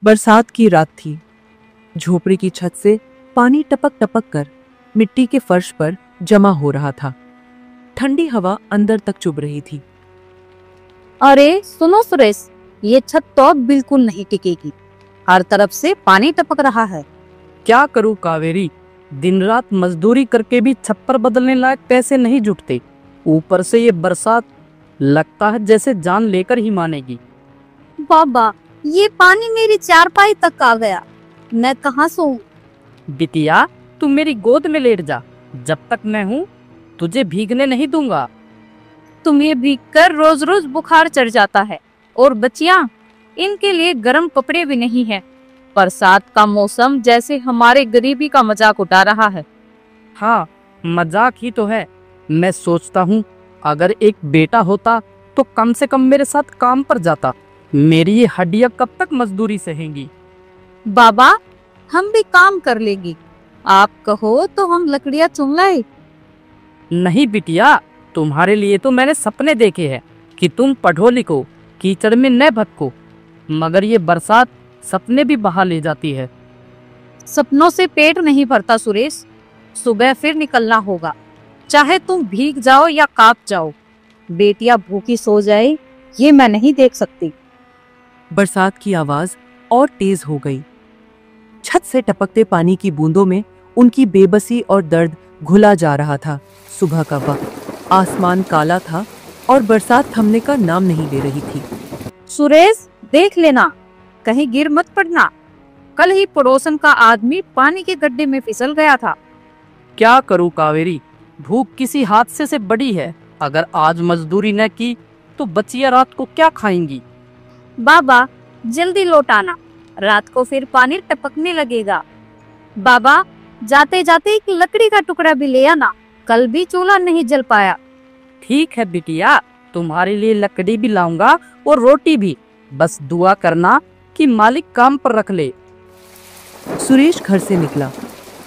बरसात की रात थी। झोपड़ी की छत से पानी टपक टपक कर मिट्टी के फर्श पर जमा हो रहा था। ठंडी हवा अंदर तक चुभ रही थी। अरे सुनो सुरेश, ये छत तो अब बिल्कुल नहीं टिकेगी। हर तरफ से पानी टपक रहा है। क्या करूं कावेरी, दिन रात मजदूरी करके भी छप्पर बदलने लायक पैसे नहीं जुटते। ऊपर से ये बरसात, लगता है जैसे जान लेकर ही मानेगी। बाबा, ये पानी मेरी चारपाई तक आ गया। मैं कहाँ सोऊं? बिटिया, तू मेरी गोद में लेट जा। जब तक मैं हूँ तुझे भीगने नहीं दूंगा। तुम्हें भीग कर रोज रोज बुखार चढ़ जाता है। और बच्चियां, इनके लिए गर्म कपड़े भी नहीं है। बरसात का मौसम जैसे हमारे गरीबी का मजाक उड़ा रहा है। हाँ, मजाक ही तो है। मैं सोचता हूँ अगर एक बेटा होता तो कम से कम मेरे साथ काम पर जाता। मेरी ये हड्डियां कब तक मजदूरी सहेंगी। बाबा, हम भी काम कर लेंगे। आप कहो तो हम लकड़ियाँ चुन लाए। नहीं बिटिया, तुम्हारे लिए तो मैंने सपने देखे हैं कि तुम पढ़ो लिखो, कीचड़ में न भटको। मगर ये बरसात सपने भी बहा ले जाती है। सपनों से पेट नहीं भरता सुरेश। सुबह फिर निकलना होगा, चाहे तुम भीग जाओ या कांप जाओ। बेटियां भूखी सो जाए, ये मैं नहीं देख सकती। बरसात की आवाज और तेज हो गई। छत से टपकते पानी की बूंदों में उनकी बेबसी और दर्द घुला जा रहा था। सुबह का वक्त, आसमान काला था और बरसात थमने का नाम नहीं ले रही थी। सुरेश, देख लेना, कहीं गिर मत पड़ना। कल ही पड़ोसन का आदमी पानी के गड्ढे में फिसल गया था। क्या करूं कावेरी, भूख किसी हादसे से बड़ी है। अगर आज मजदूरी न की तो बच्चियां रात को क्या खाएंगी। बाबा, जल्दी लौट आना, रात को फिर पानी टपकने लगेगा। बाबा, जाते जाते एक लकड़ी का टुकड़ा भी ले आना, कल भी चूल्हा नहीं जल पाया। ठीक है बिटिया, तुम्हारे लिए लकड़ी भी लाऊंगा और रोटी भी। बस दुआ करना कि मालिक काम पर रख ले। सुरेश घर से निकला।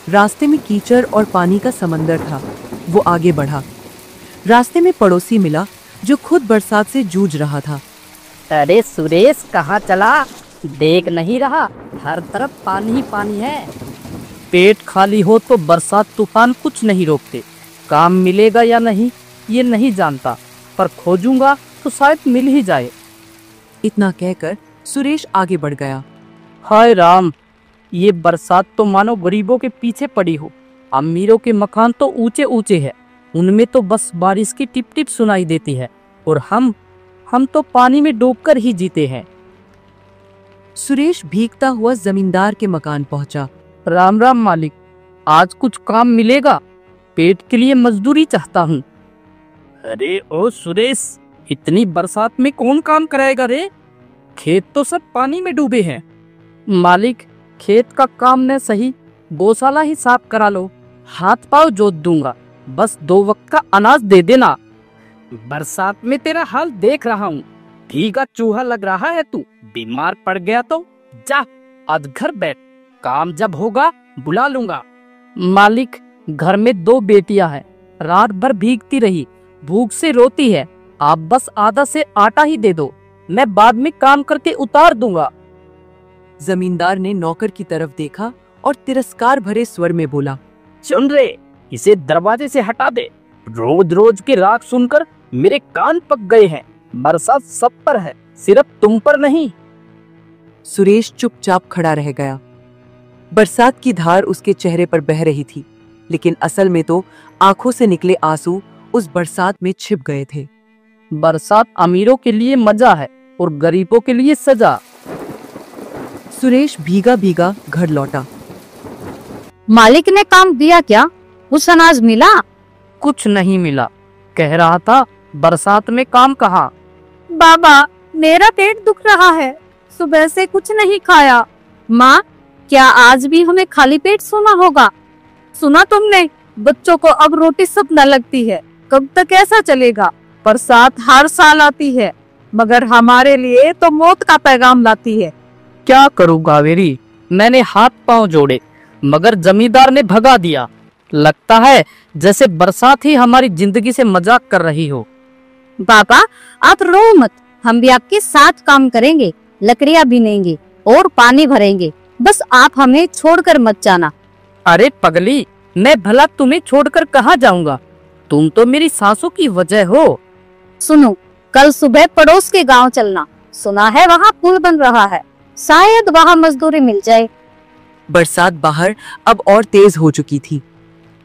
रास्ते में कीचड़ और पानी का समंदर था। वो आगे बढ़ा। रास्ते में पड़ोसी मिला जो खुद बरसात से जूझ रहा था। अरे सुरेश, कहाँ चला? देख नहीं रहा, हर तरफ पानी ही पानी है। पेट खाली हो तो बरसात तूफान कुछ नहीं रोकते। काम मिलेगा या नहीं ये नहीं जानता, पर खोजूंगा तो शायद मिल ही जाए। इतना कहकर सुरेश आगे बढ़ गया। हाय राम, ये बरसात तो मानो गरीबों के पीछे पड़ी हो। अमीरों के मकान तो ऊंचे ऊंचे हैं, उनमें तो बस बारिश की टिप टिप सुनाई देती है। और हम तो पानी में डूबकर ही जीते हैं। सुरेश भीगता हुआ जमींदार के मकान पहुंचा। राम राम मालिक, आज कुछ काम मिलेगा? पेट के लिए मजदूरी चाहता हूँ। अरे ओ सुरेश, इतनी बरसात में कौन काम कराएगा रे? खेत तो सब पानी में डूबे हैं। मालिक, खेत का काम न सही, गौशाला ही साफ करा लो। हाथ पाँव जोत दूंगा, बस 2 वक्त का अनाज दे देना। बरसात में तेरा हाल देख रहा हूँ, भीगा चूहा लग रहा है तू। बीमार पड़ गया तो जा, आज घर बैठ, काम जब होगा बुला लूंगा। मालिक, घर में 2 बेटियां हैं, रात भर भीगती रही, भूख से रोती है। आप बस आधा से आटा ही दे दो, मैं बाद में काम करके उतार दूंगा। जमींदार ने नौकर की तरफ देखा और तिरस्कार भरे स्वर में बोला, सुन रे, इसे दरवाजे से हटा दे। रोज रोज की राग सुनकर मेरे कान पक गए हैं। बरसात सब पर है, सिर्फ तुम पर नहीं। सुरेश चुपचाप खड़ा रह गया। बरसात की धार उसके चेहरे पर बह रही थी, लेकिन असल में तो आंखों से निकले आंसू उस बरसात में छिप गए थे। बरसात अमीरों के लिए मजा है और गरीबों के लिए सजा। सुरेश भीगा भीगा घर लौटा। मालिक ने काम दिया क्या? कुछ अनाज मिला? कुछ नहीं मिला, कह रहा था बरसात में काम कहाँ। बाबा, मेरा पेट दुख रहा है, सुबह से कुछ नहीं खाया। माँ, क्या आज भी हमें खाली पेट सोना होगा? सुना तुमने, बच्चों को अब रोटी सपना लगती है। कब तक ऐसा चलेगा? बरसात हर साल आती है, मगर हमारे लिए तो मौत का पैगाम लाती है। क्या करूँ कावेरी, मैंने हाथ पांव जोड़े मगर जमींदार ने भगा दिया। लगता है जैसे बरसात ही हमारी जिंदगी से मजाक कर रही हो। बाबा, आप रो मत, हम भी आपके साथ काम करेंगे, लकड़ियाँ बीनेंगे और पानी भरेंगे। बस आप हमें छोड़कर मत जाना। अरे पगली, मैं भला तुम्हें छोड़कर कहाँ जाऊंगा? तुम तो मेरी सांसों की वजह हो। सुनो, कल सुबह पड़ोस के गांव चलना। सुना है वहाँ पुल बन रहा है, शायद वहाँ मजदूरी मिल जाए। बरसात बाहर अब और तेज हो चुकी थी।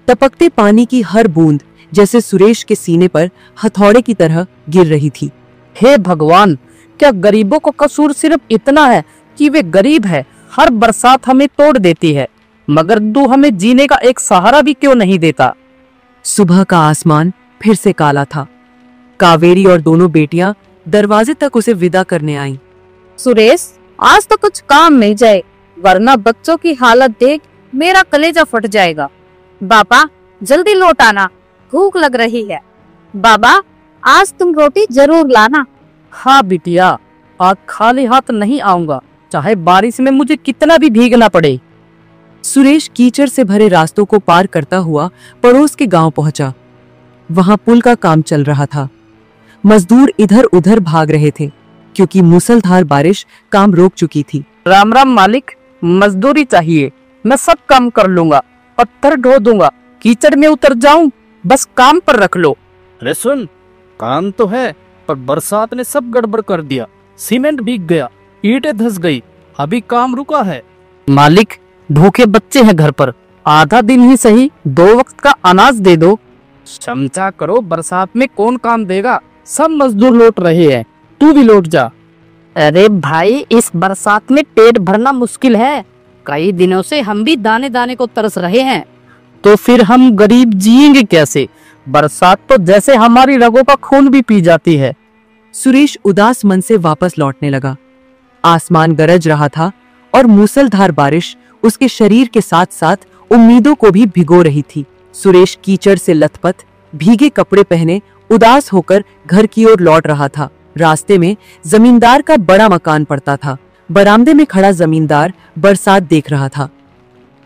टपकते पानी की हर बूंद जैसे सुरेश के सीने पर हथौड़े की तरह गिर रही थी। हे भगवान, क्या गरीबों को कसूर सिर्फ इतना है कि वे गरीब है? हर बरसात हमें तोड़ देती है, मगर तू हमें जीने का एक सहारा भी क्यों नहीं देता? सुबह का आसमान फिर से काला था। कावेरी और दोनों बेटियां दरवाजे तक उसे विदा करने आईं। सुरेश, आज तो कुछ काम मिल जाए, वरना बच्चों की हालत देख मेरा कलेजा फट जाएगा। बाबा, जल्दी लौट आना, भूख लग रही है। बाबा, आज तुम रोटी जरूर लाना। हाँ बिटिया, आज खाली हाथ नहीं आऊंगा, चाहे बारिश में मुझे कितना भी भीगना पड़े। सुरेश कीचड़ से भरे रास्तों को पार करता हुआ पड़ोस के गांव पहुंचा। वहां पुल का काम चल रहा था। मजदूर इधर उधर भाग रहे थे क्योंकि मूसलधार बारिश काम रोक चुकी थी। राम राम मालिक, मजदूरी चाहिए, मैं सब काम कर लूंगा, पत्थर ढो दूंगा, कीचड़ में उतर जाऊं, बस काम पर रख लो। अरे सुन, काम तो है पर बरसात ने सब गड़बड़ कर दिया। सीमेंट भीग गया, ईंटें धंस गई, अभी काम रुका है। मालिक, भूखे बच्चे हैं घर पर, आधा दिन ही सही 2 वक्त का अनाज दे दो। क्षमता करो, बरसात में कौन काम देगा? सब मजदूर लौट रहे हैं, तू भी लौट जा। अरे भाई, इस बरसात में पेट भरना मुश्किल है। कई दिनों से हम भी दाने दाने को तरस रहे हैं। तो फिर हम गरीब जिएंगे कैसे? बरसात तो जैसे हमारी रगों का खून भी पी जाती है। सुरेश उदास मन से वापस लौटने लगा। आसमान गरज रहा था और मूसलधार बारिश उसके शरीर के साथ साथ उम्मीदों को भी भिगो रही थी। सुरेश कीचड़ से लथपथ, भीगे कपड़े पहने उदास होकर घर की ओर लौट रहा था। रास्ते में जमींदार का बड़ा मकान पड़ता था। बरामदे में खड़ा जमींदार बरसात देख रहा था।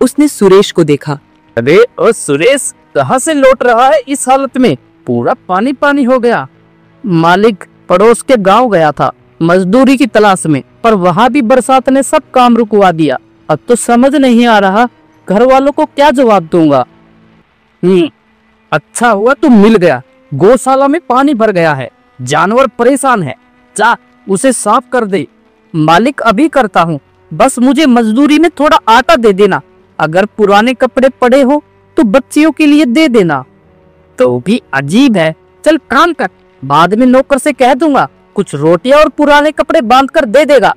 उसने सुरेश को देखा। अरे ओ सुरेश, कहाँ से लौट रहा है इस हालत में? पूरा पानी पानी हो गया। मालिक, पड़ोस के गांव गया था मजदूरी की तलाश में, पर वहाँ भी बरसात ने सब काम रुकवा दिया। अब तो समझ नहीं आ रहा घर वालों को क्या जवाब दूंगा। अच्छा हुआ तुम मिल गया। गौशाला में पानी भर गया है, जानवर परेशान है, जा उसे साफ कर दे। मालिक, अभी करता हूँ, बस मुझे मजदूरी में थोड़ा आटा दे देना। अगर पुराने कपड़े पड़े हो तो बच्चियों के लिए दे देना। तो भी अजीब है, चल काम कर, बाद में नौकर से कह दूंगा कुछ रोटियां और पुराने कपड़े बांध कर दे देगा।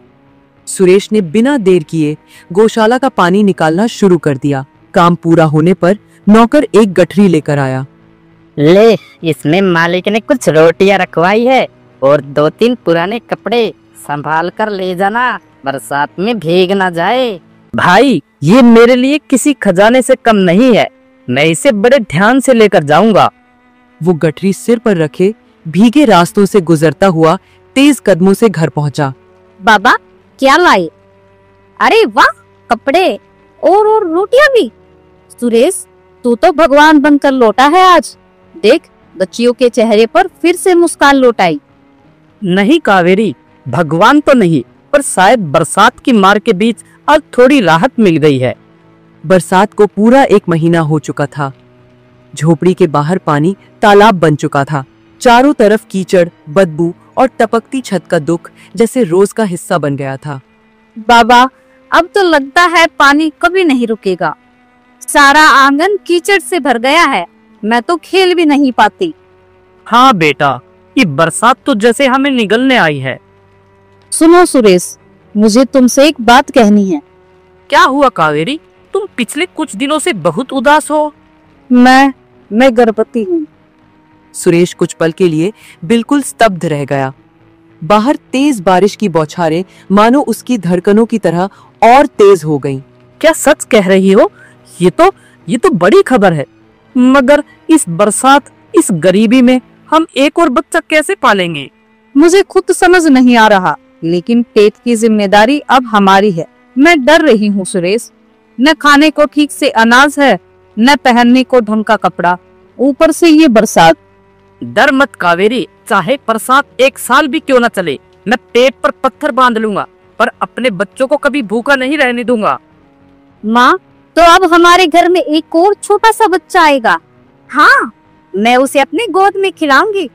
सुरेश ने बिना देर किए गौशाला का पानी निकालना शुरू कर दिया। काम पूरा होने पर नौकर एक गठरी लेकर आया। ले, इसमें मालिक ने कुछ रोटियां रखवाई है और 2-3 पुराने कपड़े, संभाल कर ले जाना, बरसात में भीग ना जाए। भाई, ये मेरे लिए किसी खजाने से कम नहीं है, मैं इसे बड़े ध्यान से लेकर जाऊंगा। वो गठरी सिर पर रखे भीगे रास्तों से गुजरता हुआ तेज कदमों से घर पहुंचा। बाबा, क्या लाए? अरे वाह, कपड़े और रोटियां भी। सुरेश, तू तो भगवान बनकर लौटा है आज। देख, बच्चियों के चेहरे पर फिर से मुस्कान लौट आई। नहीं कावेरी, भगवान तो नहीं, पर शायद बरसात की मार के बीच आज थोड़ी राहत मिल गई है। बरसात को पूरा 1 महीना हो चुका था। झोपड़ी के बाहर पानी तालाब बन चुका था। चारों तरफ कीचड़, बदबू और टपकती छत का दुख जैसे रोज का हिस्सा बन गया था। बाबा, अब तो लगता है पानी कभी नहीं रुकेगा। सारा आंगन कीचड़ से भर गया है, मैं तो खेल भी नहीं पाती। हाँ बेटा, ये बरसात तो जैसे हमें निगलने आई है। सुनो सुरेश, मुझे तुमसे एक बात कहनी है। क्या हुआ कावेरी? तुम पिछले कुछ दिनों से बहुत उदास हो। मैं गर्भवती हूँ। सुरेश कुछ पल के लिए बिल्कुल स्तब्ध रह गया। बाहर तेज बारिश की बौछारें मानो उसकी धड़कनों की तरह और तेज हो गईं। क्या सच कह रही हो? ये तो बड़ी खबर है, मगर इस बरसात, इस गरीबी में हम एक और बच्चा कैसे पालेंगे? मुझे खुद समझ नहीं आ रहा, लेकिन पेट की जिम्मेदारी अब हमारी है। मैं डर रही हूँ सुरेश, न खाने को ठीक से अनाज है, न पहनने को ढंग का कपड़ा, ऊपर से ये बरसात। डर मत कावेरी, चाहे बरसात 1 साल भी क्यों न चले, मैं पेट पर पत्थर बांध लूंगा, पर अपने बच्चों को कभी भूखा नहीं रहने दूंगा। माँ, तो अब हमारे घर में एक और छोटा सा बच्चा आएगा। हाँ, मैं उसे अपनी गोद में खिलाऊंगी।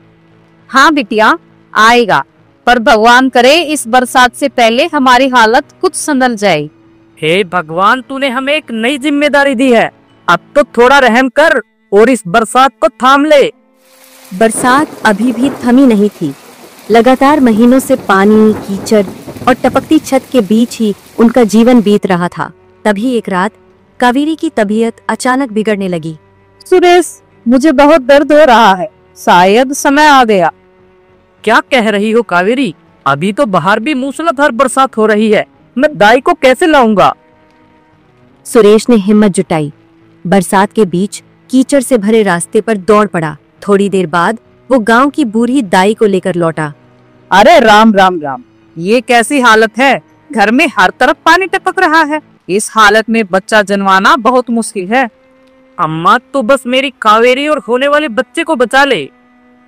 हाँ बिटिया, आएगा, पर भगवान करे इस बरसात से पहले हमारी हालत कुछ संभल जाए। हे भगवान, तूने हमें एक नई जिम्मेदारी दी है, अब तो थोड़ा रहम कर और इस बरसात को थाम ले। बरसात अभी भी थमी नहीं थी। लगातार महीनों से पानी, कीचड़ और टपकती छत के बीच ही उनका जीवन बीत रहा था। तभी एक रात कावेरी की तबीयत अचानक बिगड़ने लगी। सुरेश, मुझे बहुत दर्द हो रहा है, शायद समय आ गया। क्या कह रही हो कावेरी? अभी तो बाहर भी मूसलाधार बरसात हो रही है, मैं दाई को कैसे लाऊंगा? सुरेश ने हिम्मत जुटाई। बरसात के बीच कीचड़ से भरे रास्ते पर दौड़ पड़ा। थोड़ी देर बाद वो गांव की बूढ़ी दाई को लेकर लौटा। अरे राम राम राम, ये कैसी हालत है? घर में हर तरफ पानी टपक रहा है। इस हालत में बच्चा जन्माना बहुत मुश्किल है। अम्मा, तो बस मेरी कावेरी और होने वाले बच्चे को बचा ले।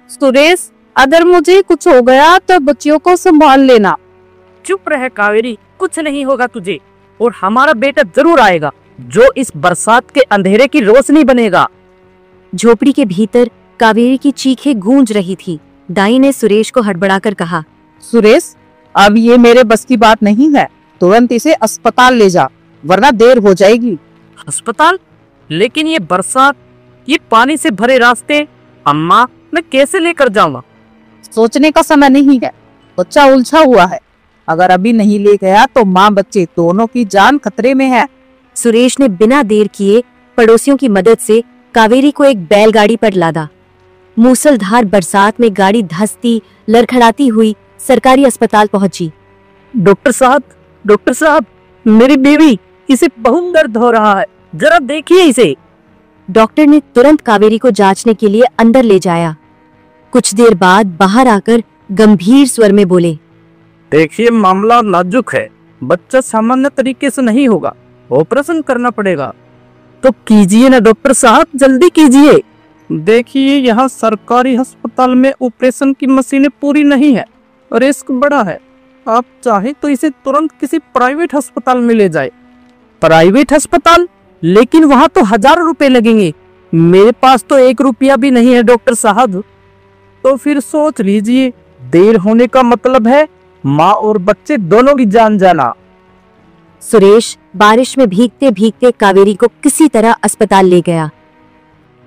सुरेश, अगर मुझे कुछ हो गया तो बच्चियों को संभाल लेना। चुप रह कावेरी, कुछ नहीं होगा तुझे, और हमारा बेटा जरूर आएगा जो इस बरसात के अंधेरे की रोशनी बनेगा। झोपड़ी के भीतर कावेरी की चीखें गूंज रही थी। दाई ने सुरेश को हड़बड़ाकर कहा, सुरेश, अब ये मेरे बस की बात नहीं है, तुरंत इसे अस्पताल ले जा, वरना देर हो जाएगी। अस्पताल? लेकिन ये बरसात, ये पानी से भरे रास्ते, अम्मा मैं कैसे लेकर जाऊंगा? सोचने का समय नहीं है, बच्चा उलझा हुआ है। अगर अभी नहीं ले गया तो माँ बच्चे दोनों की जान खतरे में है। सुरेश ने बिना देर किए पड़ोसियों की मदद से कावेरी को एक बैलगाड़ी पर लादा। मूसलधार बरसात में गाड़ी धंसती लड़खड़ाती हुई सरकारी अस्पताल पहुंची। डॉक्टर साहब, मेरी बेबी, इसे बहुत दर्द हो रहा है, जरा देखिए इसे। डॉक्टर ने तुरंत कावेरी को जांचने के लिए अंदर ले जाया। कुछ देर बाद बाहर आकर गंभीर स्वर में बोले, देखिए मामला नाजुक है, बच्चा सामान्य तरीके से नहीं होगा, ऑपरेशन करना पड़ेगा। तो कीजिए ना डॉक्टर साहब, जल्दी कीजिए। देखिए यहाँ सरकारी अस्पताल में ऑपरेशन की मशीनें पूरी नहीं है, रिस्क बड़ा है। आप चाहे तो इसे तुरंत किसी प्राइवेट अस्पताल में ले जाए। प्राइवेट अस्पताल? लेकिन वहाँ तो 1000 रुपए लगेंगे, मेरे पास तो 1 रुपया भी नहीं है डॉक्टर साहब। तो फिर सोच लीजिए, देर होने का मतलब है माँ और बच्चे दोनों की जान जाना। सुरेश बारिश में भीगते भीगते कावेरी को किसी तरह अस्पताल ले गया।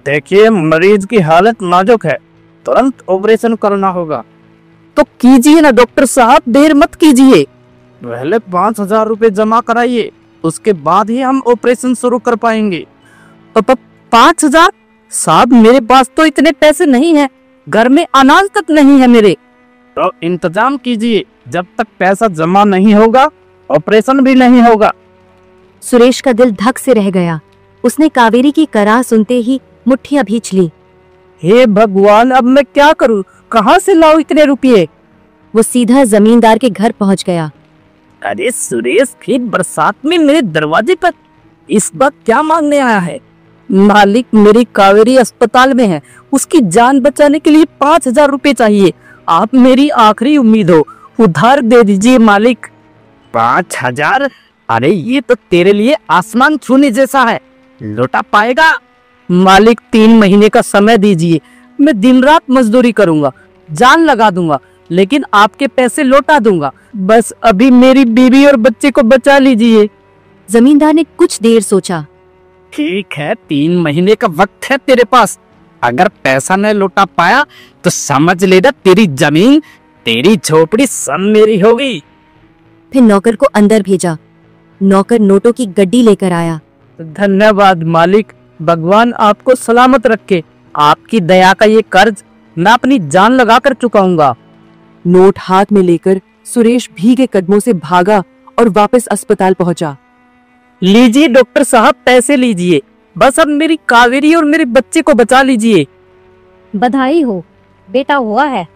देखिए मरीज की हालत नाजुक है, तुरंत ऑपरेशन करना होगा। तो कीजिए ना डॉक्टर साहब, देर मत कीजिए। पहले 5000 रुपए जमा कराइए, उसके बाद ही हम ऑपरेशन शुरू कर पाएंगे। 5000? साहब मेरे पास तो इतने पैसे नहीं है, घर में अनाज तक नहीं है मेरे। तो इंतजाम कीजिए, जब तक पैसा जमा नहीं होगा ऑपरेशन भी नहीं होगा। सुरेश का दिल धक से रह गया। उसने कावेरी की कराह सुनते ही मुट्ठियां भींच ली। हे भगवान, अब मैं क्या करूं? कहां से लाऊं इतने रुपये? वो सीधा जमींदार के घर पहुंच गया। अरे सुरेश, फिर बरसात में मेरे दरवाजे पर इस बात क्या मांगने आया है? मालिक, मेरी कावेरी अस्पताल में है, उसकी जान बचाने के लिए 5000 रुपए चाहिए। आप मेरी आखिरी उम्मीद हो, उधार दे दीजिए मालिक। 5000? अरे ये तो तेरे लिए आसमान छूने जैसा है, लौटा पाएगा? मालिक 3 महीने का समय दीजिए, मैं दिन रात मजदूरी करूंगा, जान लगा दूंगा, लेकिन आपके पैसे लौटा दूंगा। बस अभी मेरी बीवी और बच्चे को बचा लीजिए। जमींदार ने कुछ देर सोचा। ठीक है, 3 महीने का वक्त है तेरे पास। अगर पैसा न लौटा पाया तो समझ लेना तेरी जमीन, तेरी झोपड़ी सब मेरी होगी। फिर नौकर को अंदर भेजा। नौकर नोटों की गड्डी लेकर आया। धन्यवाद मालिक, भगवान आपको सलामत रखे। आपकी दया का ये कर्ज मैं अपनी जान लगाकर चुकाऊंगा। नोट हाथ में लेकर सुरेश भीगे कदमों से भागा और वापस अस्पताल पहुंचा। लीजिए डॉक्टर साहब, पैसे लीजिए, बस अब मेरी कावेरी और मेरे बच्चे को बचा लीजिए। बधाई हो, बेटा हुआ है।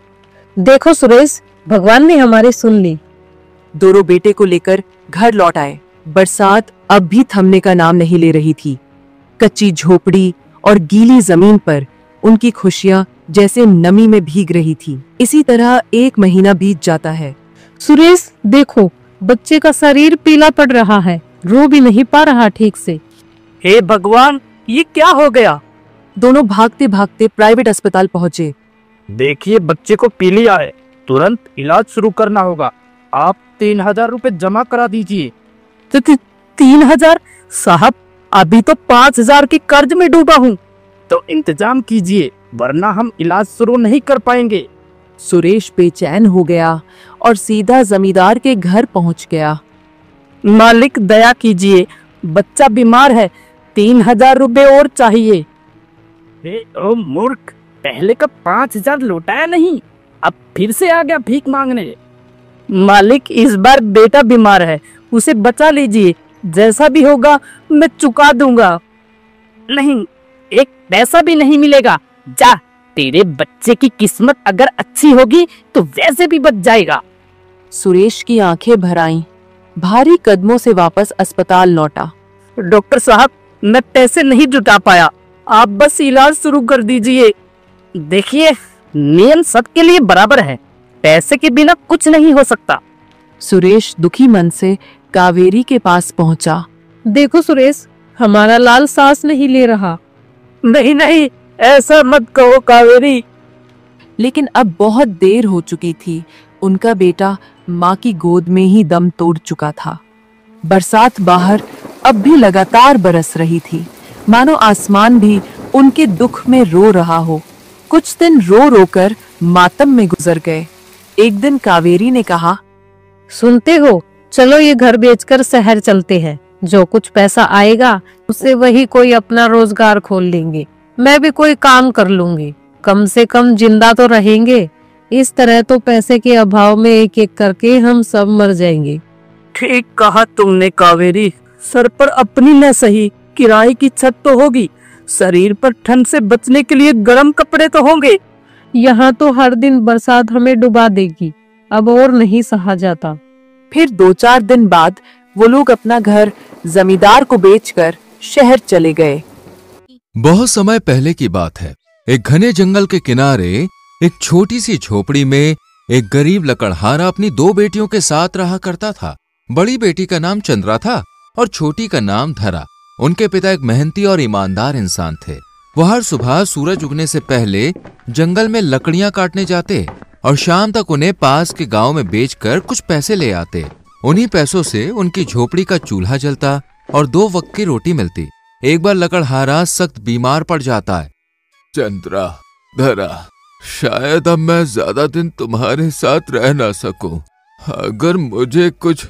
देखो सुरेश, भगवान ने हमारे सुन ली। दोनों बेटे को लेकर घर लौट आए। बरसात अब भी थमने का नाम नहीं ले रही थी। कच्ची झोपड़ी और गीली जमीन पर उनकी खुशियां जैसे नमी में भीग रही थी। इसी तरह 1 महीना बीत जाता है। सुरेश देखो, बच्चे का शरीर पीला पड़ रहा है, रो भी नहीं पा रहा ठीक से। हे भगवान, ये क्या हो गया? दोनों भागते भागते प्राइवेट अस्पताल पहुंचे। देखिए, बच्चे को पीलिया है, तुरंत इलाज शुरू करना होगा। आप 3000 रुपए जमा करा दीजिए। 3000? साहब, अभी तो 5000 के कर्ज में डूबा हूँ, तो इंतजाम कीजिए, वरना हम इलाज शुरू नहीं कर पाएंगे। सुरेश बेचैन हो गया और सीधा जमींदार के घर पहुंच गया। मालिक, दया कीजिए, बच्चा बीमार है, 3000 रुपए और चाहिए। ओ मूर्ख, पहले का 5000 लौटाया नहीं, अब फिर से आ गया भीख मांगने। मालिक, इस बार बेटा बीमार है, उसे बचा लीजिए, जैसा भी होगा मैं चुका दूंगा। नहीं, एक पैसा भी नहीं मिलेगा। जा, तेरे बच्चे की किस्मत अगर अच्छी होगी तो वैसे भी बच जाएगा। सुरेश की आंखें भर आईं, भारी कदमों से वापस अस्पताल लौटा। डॉक्टर साहब, मैं पैसे नहीं जुटा पाया, आप बस इलाज शुरू कर दीजिए। देखिए, नियम सबके लिए बराबर है, पैसे के बिना कुछ नहीं हो सकता। सुरेश दुखी मन से कावेरी के पास पहुंचा। देखो सुरेश, हमारा लाल सांस नहीं ले रहा। नहीं नहीं, ऐसा मत कहो कावेरी। लेकिन अब बहुत देर हो चुकी थी। उनका बेटा माँ की गोद में ही दम तोड़ चुका था। बरसात बाहर अब भी लगातार बरस रही थी, मानो आसमान भी उनके दुख में रो रहा हो। कुछ दिन रो रोकर मातम में गुजर गए। एक दिन कावेरी ने कहा, सुनते हो, चलो ये घर बेचकर शहर चलते हैं, जो कुछ पैसा आएगा उससे वही कोई अपना रोजगार खोल लेंगे। मैं भी कोई काम कर लूंगी, कम से कम जिंदा तो रहेंगे। इस तरह तो पैसे के अभाव में एक एक करके हम सब मर जाएंगे। ठीक कहा तुमने कावेरी, सर पर अपनी न सही, किराए की छत तो होगी, शरीर पर ठंड से बचने के लिए गर्म कपड़े तो होंगे। यहाँ तो हर दिन बरसात हमें डुबा देगी, अब और नहीं सहा जाता। फिर 2-4 दिन बाद वो लोग अपना घर जमींदार को बेचकर शहर चले गए। बहुत समय पहले की बात है। एक घने जंगल के किनारे एक छोटी सी झोपड़ी में एक गरीब लकड़हारा अपनी 2 बेटियों के साथ रहा करता था। बड़ी बेटी का नाम चंद्रा था और छोटी का नाम धरा। उनके पिता एक मेहनती और ईमानदार इंसान थे। वो हर सुबह सूरज उगने से पहले जंगल में लकड़ियां काटने जाते और शाम तक उन्हें पास के गांव में बेचकर कुछ पैसे ले आते। उन्हीं पैसों से उनकी झोपड़ी का चूल्हा जलता और 2 वक्त की रोटी मिलती। एक बार लकड़हारा सख्त बीमार पड़ जाता है। चंद्रा, धरा, शायद अब मैं ज्यादा दिन तुम्हारे साथ रह ना सकूं। अगर मुझे कुछ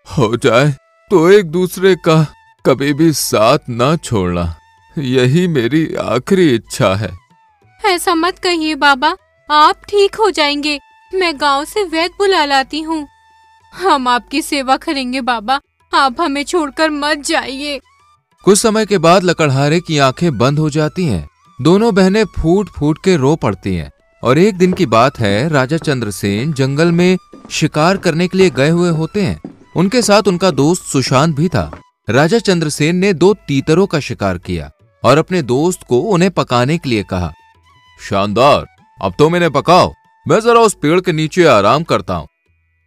हो जाए तो एक दूसरे का कभी भी साथ ना छोड़ना, यही मेरी आखिरी इच्छा है। ऐसा मत कहिए बाबा, आप ठीक हो जाएंगे। मैं गांव से वैद्य बुला लाती हूँ। हम आपकी सेवा करेंगे बाबा, आप हमें छोड़कर मत जाइए। कुछ समय के बाद लकड़हारे की आंखें बंद हो जाती हैं। दोनों बहनें फूट फूट के रो पड़ती हैं। और एक दिन की बात है, राजा चंद्रसेन जंगल में शिकार करने के लिए गए हुए होते हैं। उनके साथ उनका दोस्त सुशांत भी था। राजा चंद्रसेन ने 2 तीतरों का शिकार किया और अपने दोस्त को उन्हें पकाने के लिए कहा। शानदार, अब तो मैंने पकाओ, मैं जरा उस पेड़ के नीचे आराम करता हूँ।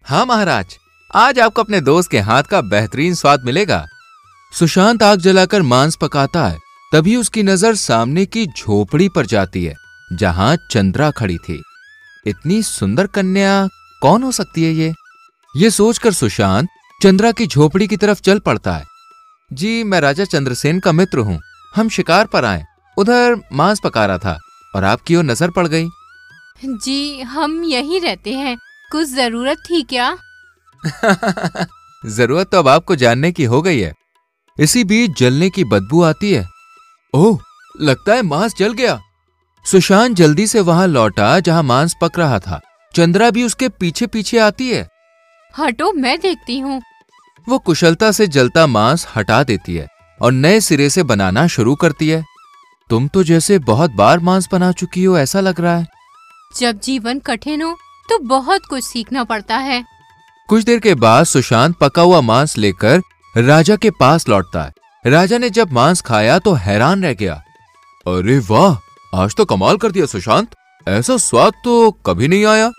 हाँ महाराज, आज आपको अपने दोस्त के हाथ का बेहतरीन स्वाद मिलेगा। सुशांत आग जलाकर मांस पकाता है। तभी उसकी नजर सामने की झोपड़ी पर जाती है, जहां चंद्रा खड़ी थी। इतनी सुंदर कन्या कौन हो सकती है ये सोचकर सुशांत चंद्रा की झोपड़ी की तरफ चल पड़ता है। जी, मैं राजा चंद्रसेन का मित्र हूँ, हम शिकार पर आए, उधर मांस पका रहा था और आपकी ओर नजर पड़ गई। जी, हम यहीं रहते हैं, कुछ जरूरत थी क्या? जरूरत तो अब आपको जानने की हो गई है। इसी बीच जलने की बदबू आती है। ओह, लगता है मांस जल गया। सुशांत जल्दी से वहां लौटा जहां मांस पक रहा था। चंद्रा भी उसके पीछे पीछे आती है। हटो, मैं देखती हूँ। वो कुशलता से जलता मांस हटा देती है और नए सिरे से बनाना शुरू करती है। तुम तो जैसे बहुत बार मांस बना चुकी हो ऐसा लग रहा है। जब जीवन कठिन हो तो बहुत कुछ सीखना पड़ता है। कुछ देर के बाद सुशांत पका हुआ मांस लेकर राजा के पास लौटता है। राजा ने जब मांस खाया तो हैरान रह गया। अरे वाह, आज तो कमाल कर दिया सुशांत, ऐसा स्वाद तो कभी नहीं आया।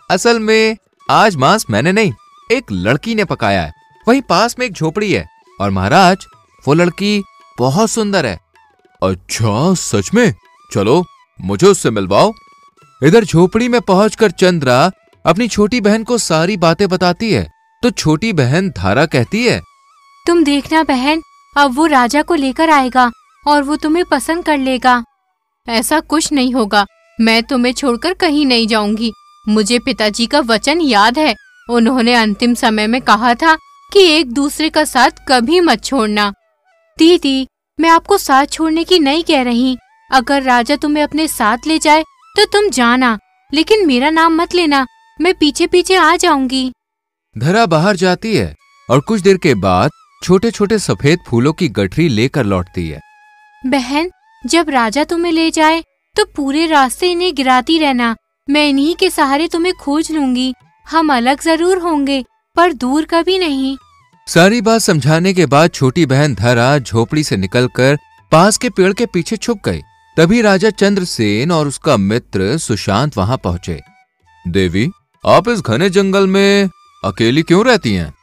असल में आज मांस मैंने नहीं, एक लड़की ने पकाया है। वहीं पास में एक झोपड़ी है और महाराज वो लड़की बहुत सुंदर है। अच्छा सच में? चलो मुझे उससे मिलवाओ। इधर झोपड़ी में पहुंचकर चंद्रा अपनी छोटी बहन को सारी बातें बताती है तो छोटी बहन धारा कहती है, तुम देखना बहन, अब वो राजा को लेकर आएगा और वो तुम्हें पसंद कर लेगा। ऐसा कुछ नहीं होगा, मैं तुम्हें छोड़कर कहीं नहीं जाऊंगी। मुझे पिताजी का वचन याद है, उन्होंने अंतिम समय में कहा था कि एक दूसरे का साथ कभी मत छोड़ना। दीदी, मैं आपको साथ छोड़ने की नहीं कह रही। अगर राजा तुम्हें अपने साथ ले जाए तो तुम जाना, लेकिन मेरा नाम मत लेना, मैं पीछे पीछे आ जाऊंगी। धरा बाहर जाती है और कुछ देर के बाद छोटे छोटे सफेद फूलों की गठरी लेकर लौटती है। बहन, जब राजा तुम्हें ले जाए तो पूरे रास्ते इन्हें गिराती रहना, मैं इन्हीं के सहारे तुम्हें खोज लूंगी। हम अलग जरूर होंगे पर दूर कभी नहीं। सारी बात समझाने के बाद छोटी बहन धरा झोपड़ी से निकलकर पास के पेड़ के पीछे छुप गई। तभी राजा चंद्रसेन और उसका मित्र सुशांत वहां पहुंचे। देवी, आप इस घने जंगल में अकेली क्यों रहती हैं?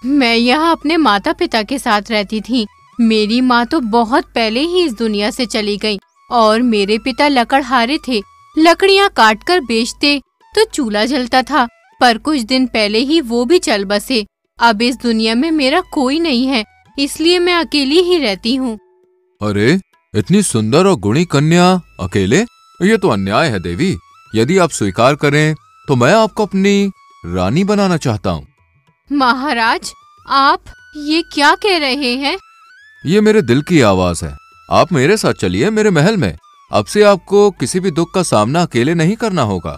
मैं यहाँ अपने माता पिता के साथ रहती थी। मेरी माँ तो बहुत पहले ही इस दुनिया से चली गई और मेरे पिता लकड़हारे थे। लकड़ियाँ काट कर बेचते तो चूल्हा जलता था, पर कुछ दिन पहले ही वो भी चल बसे। अब इस दुनिया में मेरा कोई नहीं है, इसलिए मैं अकेली ही रहती हूँ। अरे, इतनी सुंदर और गुणी कन्या अकेले? ये तो अन्याय है देवी। यदि आप स्वीकार करें तो मैं आपको अपनी रानी बनाना चाहता हूँ। महाराज, आप ये क्या कह रहे हैं? ये मेरे दिल की आवाज है। आप मेरे साथ चलिए मेरे महल में। अब से आपको किसी भी दुख का सामना अकेले नहीं करना होगा।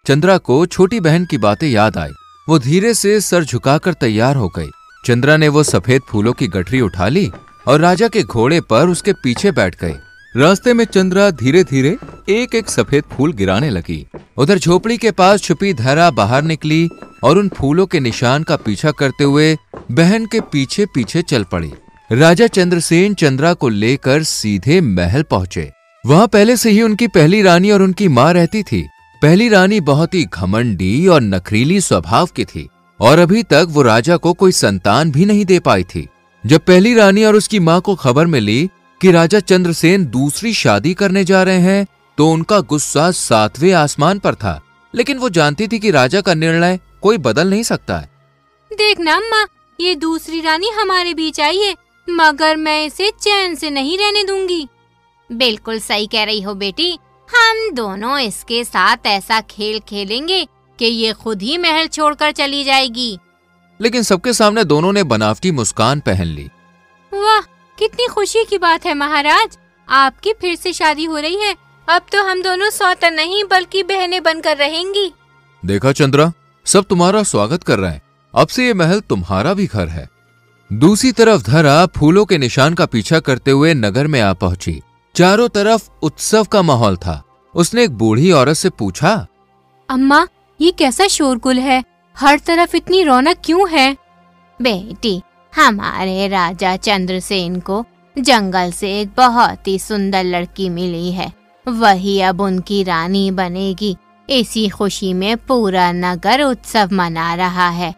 चंद्रा को छोटी बहन की बातें याद आई। वो धीरे से सर झुकाकर तैयार हो गई। चंद्रा ने वो सफेद फूलों की गठरी उठा ली और राजा के घोड़े पर उसके पीछे बैठ गई। रास्ते में चंद्रा धीरे धीरे एक एक सफेद फूल गिराने लगी। उधर झोपड़ी के पास छुपी धरा बाहर निकली और उन फूलों के निशान का पीछा करते हुए बहन के पीछे पीछे चल पड़ी। राजा चंद्रसेन चंद्रा को लेकर सीधे महल पहुंचे। वहां पहले से ही उनकी पहली रानी और उनकी माँ रहती थी। पहली रानी बहुत ही घमंडी और नखरीली स्वभाव की थी और अभी तक वो राजा को कोई संतान भी नहीं दे पाई थी। जब पहली रानी और उसकी माँ को खबर मिली कि राजा चंद्रसेन दूसरी शादी करने जा रहे हैं तो उनका गुस्सा 7वें आसमान पर था। लेकिन वो जानती थी कि राजा का निर्णय कोई बदल नहीं सकता है। देखना अम्मा, ये दूसरी रानी हमारे बीच आई है, मगर मैं इसे चैन से नहीं रहने दूंगी। बिल्कुल सही कह रही हो बेटी, हम दोनों इसके साथ ऐसा खेल खेलेंगे कि ये खुद ही महल छोड़कर चली जाएगी। लेकिन सबके सामने दोनों ने बनावटी मुस्कान पहन ली। वाह, कितनी खुशी की बात है महाराज, आपकी फिर से शादी हो रही है। अब तो हम दोनों सौतन नहीं बल्कि बहनें बनकर रहेंगी। देखा चंद्रा, सब तुम्हारा स्वागत कर रहे हैं। अब से ये महल तुम्हारा भी घर है। दूसरी तरफ धरा फूलों के निशान का पीछा करते हुए नगर में आ पहुंची। चारों तरफ उत्सव का माहौल था। उसने एक बूढ़ी औरत से पूछा, अम्मा, ये कैसा शोरगुल है? हर तरफ इतनी रौनक क्यों है? बेटी, हमारे राजा चंद्रसेन को जंगल से एक बहुत ही सुंदर लड़की मिली है। वही अब उनकी रानी बनेगी। इसी खुशी में पूरा नगर उत्सव मना रहा है।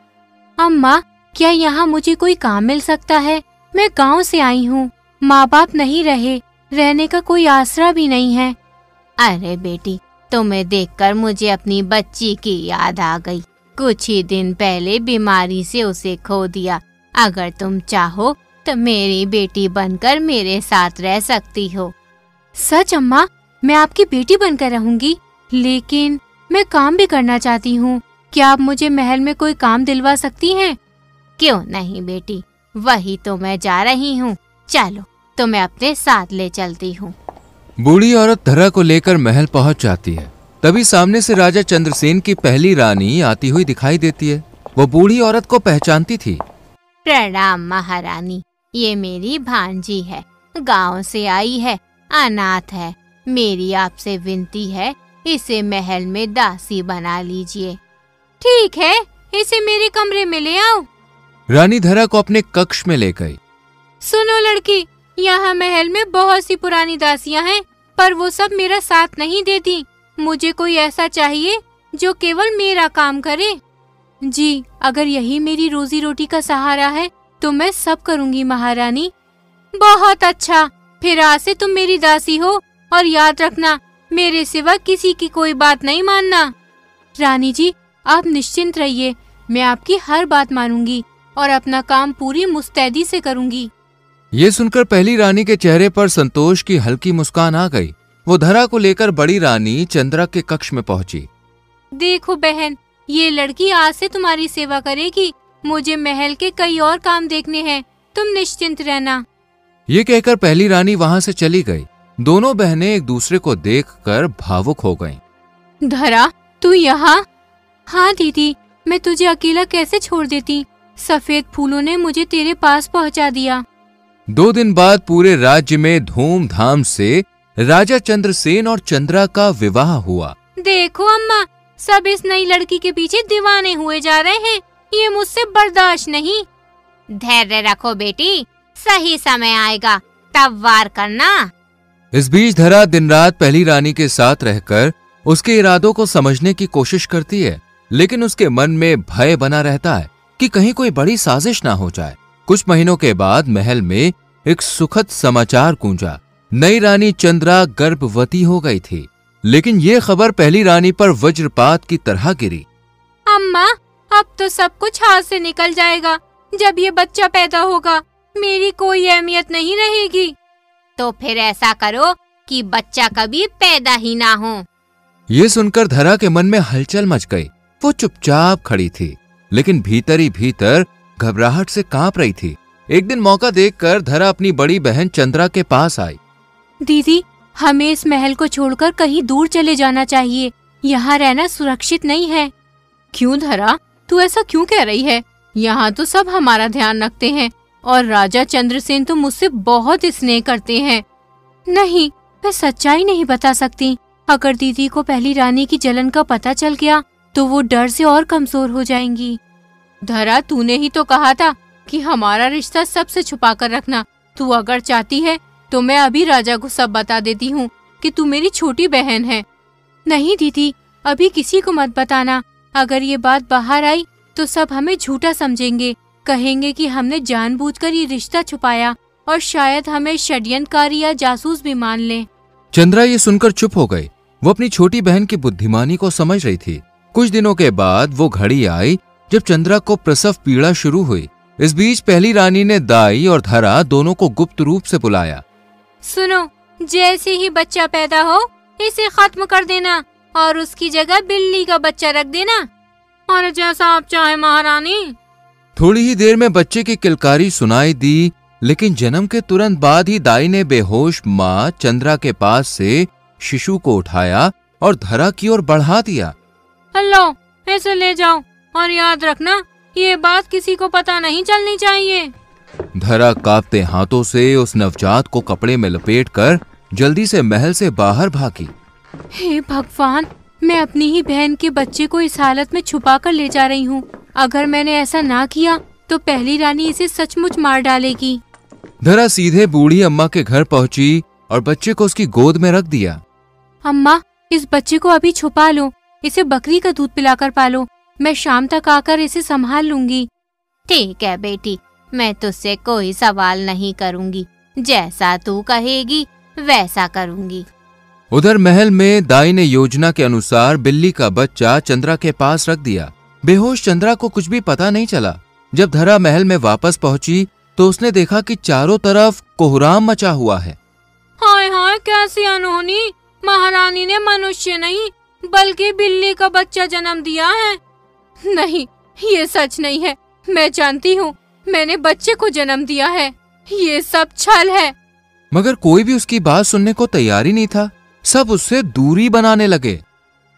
अम्मा, क्या यहाँ मुझे कोई काम मिल सकता है? मैं गांव से आई हूँ, माँ बाप नहीं रहे, रहने का कोई आसरा भी नहीं है। अरे बेटी, तुम्हें देखकर मुझे अपनी बच्ची की याद आ गई। कुछ ही दिन पहले बीमारी से उसे खो दिया। अगर तुम चाहो तो मेरी बेटी बनकर मेरे साथ रह सकती हो। सच अम्मा, मैं आपकी बेटी बनकर रहूंगी, लेकिन मैं काम भी करना चाहती हूँ। क्या आप मुझे महल में कोई काम दिलवा सकती हैं? क्यों नहीं बेटी, वही तो मैं जा रही हूँ। चलो, तुम्हें अपने साथ ले चलती हूँ। बूढ़ी औरत धरा को लेकर महल पहुंच जाती है। तभी सामने से राजा चंद्रसेन की पहली रानी आती हुई दिखाई देती है। वो बूढ़ी औरत को पहचानती थी। प्रणाम महारानी, ये मेरी भांजी है, गांव से आई है, अनाथ है। मेरी आपसे विनती है, इसे महल में दासी बना लीजिए। ठीक है, इसे मेरे कमरे में ले आओ। रानी धरा को अपने कक्ष में ले गई। सुनो लड़की, यहाँ महल में बहुत सी पुरानी दासियाँ हैं, पर वो सब मेरा साथ नहीं देती। मुझे कोई ऐसा चाहिए जो केवल मेरा काम करे। जी, अगर यही मेरी रोजी रोटी का सहारा है तो मैं सब करूँगी महारानी। बहुत अच्छा, फिर आज से तुम मेरी दासी हो और याद रखना, मेरे सिवा किसी की कोई बात नहीं मानना। रानी जी, आप निश्चिंत रहिए, मैं आपकी हर बात मानूंगी और अपना काम पूरी मुस्तैदी से करूंगी। ये सुनकर पहली रानी के चेहरे पर संतोष की हल्की मुस्कान आ गई। वो धरा को लेकर बड़ी रानी चंद्रा के कक्ष में पहुंची। देखो बहन, ये लड़की आज से तुम्हारी सेवा करेगी। मुझे महल के कई और काम देखने हैं, तुम निश्चिंत रहना। ये कहकर पहली रानी वहां से चली गई। दोनों बहनें एक दूसरे को देखकर भावुक हो गईं। धरा, तू यहाँ? हाँ दीदी, मैं तुझे अकेला कैसे छोड़ देती। सफेद फूलों ने मुझे तेरे पास पहुँचा दिया। 2 दिन बाद पूरे राज्य में धूमधाम से राजा चंद्रसेन और चंद्रा का विवाह हुआ। देखो अम्मा, सब इस नई लड़की के पीछे दीवाने हुए जा रहे हैं। ये मुझसे बर्दाश्त नहीं। धैर्य रखो बेटी, सही समय आएगा तब वार करना। इस बीच धरा दिन रात पहली रानी के साथ रहकर उसके इरादों को समझने की कोशिश करती है, लेकिन उसके मन में भय बना रहता है कि कहीं कोई बड़ी साजिश ना हो जाए। कुछ महीनों के बाद महल में एक सुखद समाचार गूंजा। नई रानी चंद्रा गर्भवती हो गई थी, लेकिन ये खबर पहली रानी पर वज्रपात की तरह गिरी। अम्मा, अब तो सब कुछ हाथ से निकल जाएगा। जब ये बच्चा पैदा होगा मेरी कोई अहमियत नहीं रहेगी। तो फिर ऐसा करो कि बच्चा कभी पैदा ही ना हो। ये सुनकर धरा के मन में हलचल मच गई। वो चुपचाप खड़ी थी, लेकिन भीतर ही भीतर घबराहट से कांप रही थी। एक दिन मौका देखकर धरा अपनी बड़ी बहन चंद्रा के पास आई। दीदी, हमें इस महल को छोड़कर कहीं दूर चले जाना चाहिए। यहाँ रहना सुरक्षित नहीं है। क्यों धरा, तू ऐसा क्यों कह रही है? यहाँ तो सब हमारा ध्यान रखते हैं और राजा चंद्रसेन तो मुझसे बहुत स्नेह करते हैं। नहीं, मैं सच्चाई नहीं बता सकती। अगर दीदी को पहली रानी की जलन का पता चल गया तो वो डर से और कमजोर हो जाएंगी। धरा, तूने ही तो कहा था कि हमारा रिश्ता सबसे छुपा कर रखना। तू अगर चाहती है तो मैं अभी राजा को सब बता देती हूँ कि तू मेरी छोटी बहन है। नहीं दीदी, अभी किसी को मत बताना। अगर ये बात बाहर आई तो सब हमें झूठा समझेंगे, कहेंगे कि हमने जानबूझकर ये रिश्ता छुपाया और शायद हमें षड्यंत्रकारी या जासूस भी मान लें। चंद्रा ये सुनकर चुप हो गई। वो अपनी छोटी बहन की बुद्धिमानी को समझ रही थी। कुछ दिनों के बाद वो घड़ी आई जब चंद्रा को प्रसव पीड़ा शुरू हुई। इस बीच पहली रानी ने दाई और धरा दोनों को गुप्त रूप से बुलाया। सुनो, जैसे ही बच्चा पैदा हो इसे खत्म कर देना और उसकी जगह बिल्ली का बच्चा रख देना। और जैसा आप चाहे महारानी। थोड़ी ही देर में बच्चे की किलकारी सुनाई दी, लेकिन जन्म के तुरंत बाद ही दाई ने बेहोश माँ चंद्रा के पास से शिशु को उठाया और धरा की ओर बढ़ा दिया। लो, ऐसे ले जाओ और याद रखना, ये बात किसी को पता नहीं चलनी चाहिए। धरा कांपते हाथों से उस नवजात को कपड़े में लपेटकर जल्दी से महल से बाहर भागी। हे भगवान, मैं अपनी ही बहन के बच्चे को इस हालत में छुपा कर ले जा रही हूँ। अगर मैंने ऐसा ना किया तो पहली रानी इसे सचमुच मार डालेगी। धरा सीधे बूढ़ी अम्मा के घर पहुंची और बच्चे को उसकी गोद में रख दिया। अम्मा, इस बच्चे को अभी छुपा लो, इसे बकरी का दूध पिलाकर पालो। मैं शाम तक आकर इसे संभाल लूंगी। ठीक है बेटी, मैं तुझसे कोई सवाल नहीं करूंगी। जैसा तू कहेगी वैसा करूंगी। उधर महल में दाई ने योजना के अनुसार बिल्ली का बच्चा चंद्रा के पास रख दिया। बेहोश चंद्रा को कुछ भी पता नहीं चला। जब धरा महल में वापस पहुंची तो उसने देखा कि चारों तरफ कोहराम मचा हुआ है। हाय हाय, कैसी अनहोनी! महारानी ने मनुष्य नहीं बल्कि बिल्ली का बच्चा जन्म दिया है। नहीं, ये सच नहीं है। मैं जानती हूँ मैंने बच्चे को जन्म दिया है। ये सब छल है। मगर कोई भी उसकी बात सुनने को तैयार ही नहीं था। सब उससे दूरी बनाने लगे।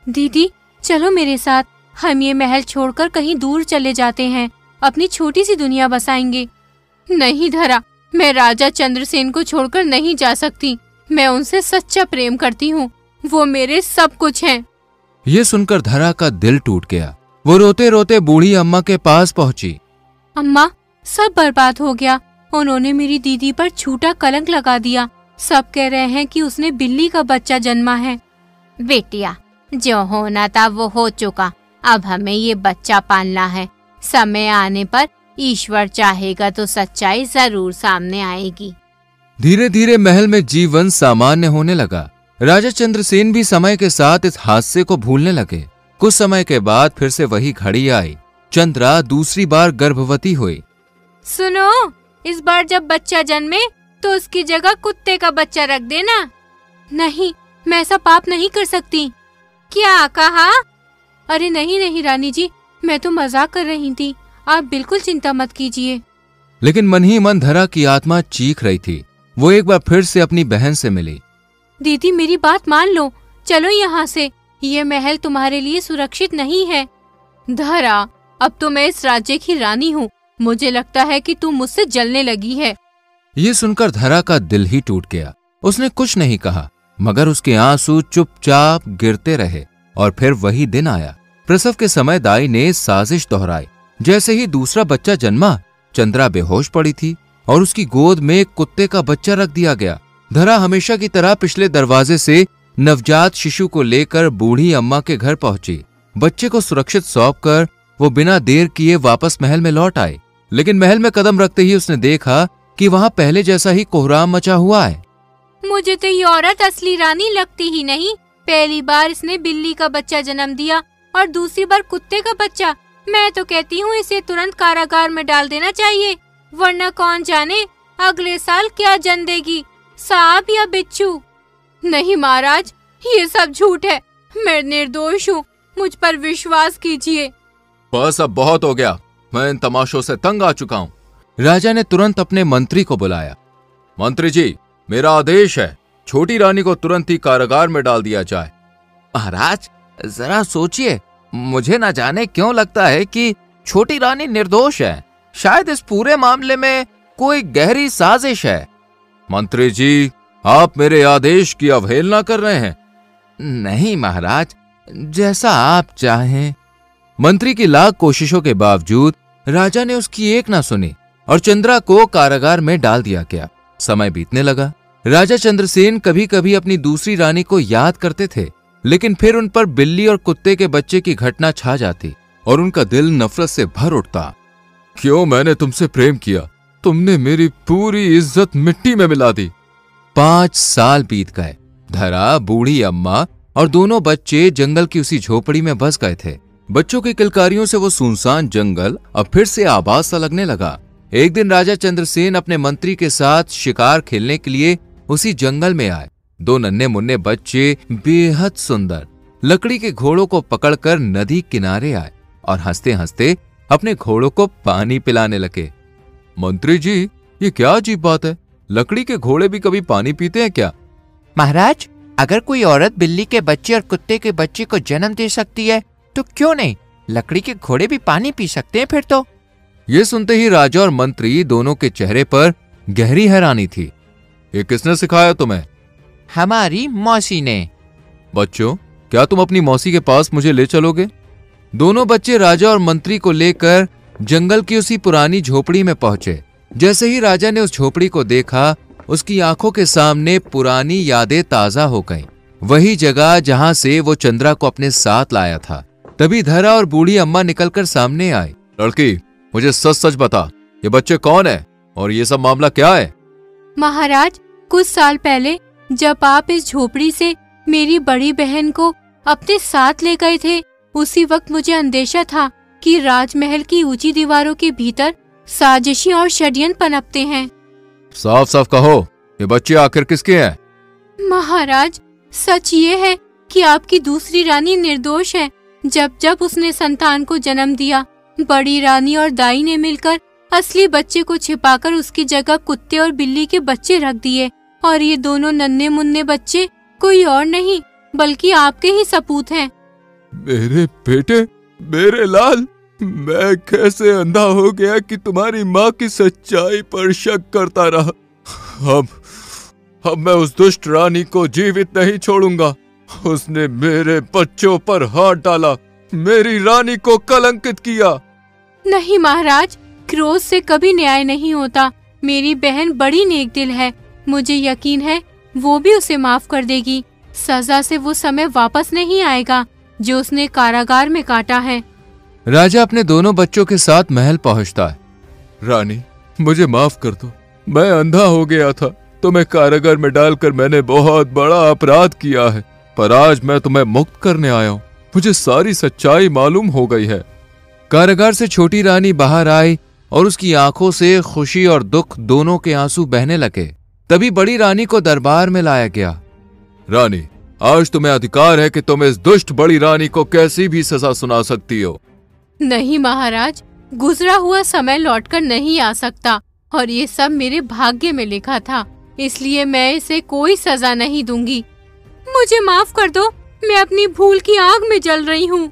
दीदी, चलो मेरे साथ। हम ये महल छोड़कर कहीं दूर चले जाते हैं, अपनी छोटी सी दुनिया बसाएंगे। नहीं धरा, मैं राजा चंद्रसेन को छोड़कर नहीं जा सकती। मैं उनसे सच्चा प्रेम करती हूँ, वो मेरे सब कुछ हैं। ये सुनकर धरा का दिल टूट गया। वो रोते रोते बूढ़ी अम्मा के पास पहुंची। अम्मा, सब बर्बाद हो गया। उन्होंने मेरी दीदी पर झूठा कलंक लगा दिया। सब कह रहे हैं कि उसने बिल्ली का बच्चा जन्मा है। बेटिया, जो होना था वो हो चुका। अब हमें ये बच्चा पालना है। समय आने पर ईश्वर चाहेगा तो सच्चाई जरूर सामने आएगी। धीरे धीरे महल में जीवन सामान्य होने लगा। राजा चंद्रसेन भी समय के साथ इस हादसे को भूलने लगे। कुछ समय के बाद फिर से वही घड़ी आई। चंद्रा दूसरी बार गर्भवती हुई। सुनो, इस बार जब बच्चा जन्मे तो उसकी जगह कुत्ते का बच्चा रख देना। नहीं, मैं ऐसा पाप नहीं कर सकती। क्या कहा? अरे नहीं नहीं रानी जी, मैं तो मजाक कर रही थी, आप बिल्कुल चिंता मत कीजिए। लेकिन मन ही मन धरा की आत्मा चीख रही थी। वो एक बार फिर से अपनी बहन से मिली। दीदी मेरी बात मान लो, चलो यहाँ से, ये महल तुम्हारे लिए सुरक्षित नहीं है। धरा, अब तो मैं इस राज्य की रानी हूँ, मुझे लगता है कि तू मुझसे जलने लगी है। ये सुनकर धरा का दिल ही टूट गया। उसने कुछ नहीं कहा, मगर उसके आंसू चुपचाप गिरते रहे। और फिर वही दिन आया। प्रसव के समय दाई ने साजिश दोहराई। जैसे ही दूसरा बच्चा जन्मा, चंद्रा बेहोश पड़ी थी और उसकी गोद में एक कुत्ते का बच्चा रख दिया गया। धरा हमेशा की तरह पिछले दरवाजे से नवजात शिशु को लेकर बूढ़ी अम्मा के घर पहुंची। बच्चे को सुरक्षित सौंपकर वो बिना देर किए वापस महल में लौट आई। लेकिन महल में कदम रखते ही उसने देखा कि वहां पहले जैसा ही कोहराम मचा हुआ है। मुझे तो ये औरत असली रानी लगती ही नहीं। पहली बार इसने बिल्ली का बच्चा जन्म दिया और दूसरी बार कुत्ते का बच्चा। मैं तो कहती हूँ इसे तुरंत कारागार में डाल देना चाहिए, वरना कौन जाने अगले साल क्या जन्म देगी, सांप या बिच्छू। नहीं महाराज, ये सब झूठ है, मैं निर्दोष हूँ, मुझ पर विश्वास कीजिए। बस अब बहुत हो गया, मैं इन तमाशों से तंग आ चुका हूँ। राजा ने तुरंत अपने मंत्री को बुलाया। मंत्री जी, मेरा आदेश है, छोटी रानी को तुरंत ही कारागार में डाल दिया जाए। महाराज जरा सोचिए, मुझे न जाने क्यों लगता है कि छोटी रानी निर्दोष है। शायद इस पूरे मामले में कोई गहरी साजिश है। मंत्री जी, आप मेरे आदेश की अवहेलना कर रहे हैं। नहीं महाराज, जैसा आप चाहें। मंत्री की लाख कोशिशों के बावजूद राजा ने उसकी एक ना सुनी और चंद्रा को कारागार में डाल दिया गया। समय बीतने लगा। राजा चंद्रसेन कभी कभी अपनी दूसरी रानी को याद करते थे, लेकिन फिर उन पर बिल्ली और कुत्ते के बच्चे की घटना छा जाती और उनका दिल नफरत से भर उठता। क्यों मैंने तुमसे प्रेम किया, तुमने मेरी पूरी इज्जत मिट्टी में मिला दी। 5 साल बीत गए। धरा, बूढ़ी अम्मा और दोनों बच्चे जंगल की उसी झोपड़ी में बस गए थे। बच्चों की किलकारियों से वो सुनसान जंगल अब फिर से आबाद सा लगने लगा। एक दिन राजा चंद्रसेन अपने मंत्री के साथ शिकार खेलने के लिए उसी जंगल में आए। 2 नन्हे मुन्ने बच्चे बेहद सुंदर लकड़ी के घोड़ों को पकड़कर नदी किनारे आए और हंसते हंसते अपने घोड़ों को पानी पिलाने लगे। मंत्री जी, ये क्या अजीब बात है, लकड़ी के घोड़े भी कभी पानी पीते हैं क्या? महाराज, अगर कोई औरत बिल्ली के बच्चे और कुत्ते के बच्चे को जन्म दे सकती है तो क्यों नहीं लकड़ी के घोड़े भी पानी पी सकते हैं फिर तो। ये सुनते ही राजा और मंत्री दोनों के चेहरे पर गहरी हैरानी थी। ये किसने सिखाया तुम्हें? हमारी मौसी ने। बच्चों, क्या तुम अपनी मौसी के पास मुझे ले चलोगे? दोनों बच्चे राजा और मंत्री को लेकर जंगल की उसी पुरानी झोपड़ी में पहुंचे। जैसे ही राजा ने उस झोपड़ी को देखा, उसकी आंखों के सामने पुरानी यादें ताजा हो गईं। वही जगह जहां से वो चंद्रा को अपने साथ लाया था। तभी धरा और बूढ़ी अम्मा निकलकर सामने आई। लड़की, मुझे सच सच बता, ये बच्चे कौन है और ये सब मामला क्या है? महाराज, कुछ साल पहले जब आप इस झोपड़ी से मेरी बड़ी बहन को अपने साथ ले गए थे, उसी वक्त मुझे अंदेशा था कि राजमहल की ऊंची दीवारों के भीतर साजिशी और षड्यंत्र पनपते हैं। साफ साफ कहो, ये बच्चे आखिर किसके हैं? महाराज, सच ये है कि आपकी दूसरी रानी निर्दोष है। जब उसने संतान को जन्म दिया, बड़ी रानी और दाई ने मिलकर असली बच्चे को छिपाकर उसकी जगह कुत्ते और बिल्ली के बच्चे रख दिए और ये दोनों नन्हे मुन्ने बच्चे कोई और नहीं बल्कि आपके ही सपूत हैं। मेरे बेटे, मेरे लाल, मैं कैसे अंधा हो गया कि तुम्हारी माँ की सच्चाई पर शक करता रहा। अब मैं उस दुष्ट रानी को जीवित नहीं छोड़ूंगा। उसने मेरे बच्चों पर हाथ डाला, मेरी रानी को कलंकित किया। नहीं महाराज, क्रोध से कभी न्याय नहीं होता। मेरी बहन बड़ी नेक दिल है, मुझे यकीन है वो भी उसे माफ कर देगी। सजा से वो समय वापस नहीं आएगा। जो उसने कारागार में काटा है। राजा अपने दोनों बच्चों के साथ महल पहुंचता है। रानी, मुझे माफ कर दो, मैं अंधा हो गया था, तुम्हें कारागार में डालकर मैंने बहुत बड़ा अपराध किया है, पर आज मैं तुम्हें मुक्त करने आया हूँ। मुझे सारी सच्चाई मालूम हो गई है। कारागार से छोटी रानी बाहर आई और उसकी आंखों से खुशी और दुख दोनों के आंसू बहने लगे। तभी बड़ी रानी को दरबार में लाया गया। रानी, आज तुम्हें अधिकार है कि तुम इस दुष्ट बड़ी रानी को कैसी भी सजा सुना सकती हो। नहीं महाराज, गुजरा हुआ समय लौटकर नहीं आ सकता और ये सब मेरे भाग्य में लिखा था, इसलिए मैं इसे कोई सजा नहीं दूंगी। मुझे माफ कर दो, मैं अपनी भूल की आग में जल रही हूँ।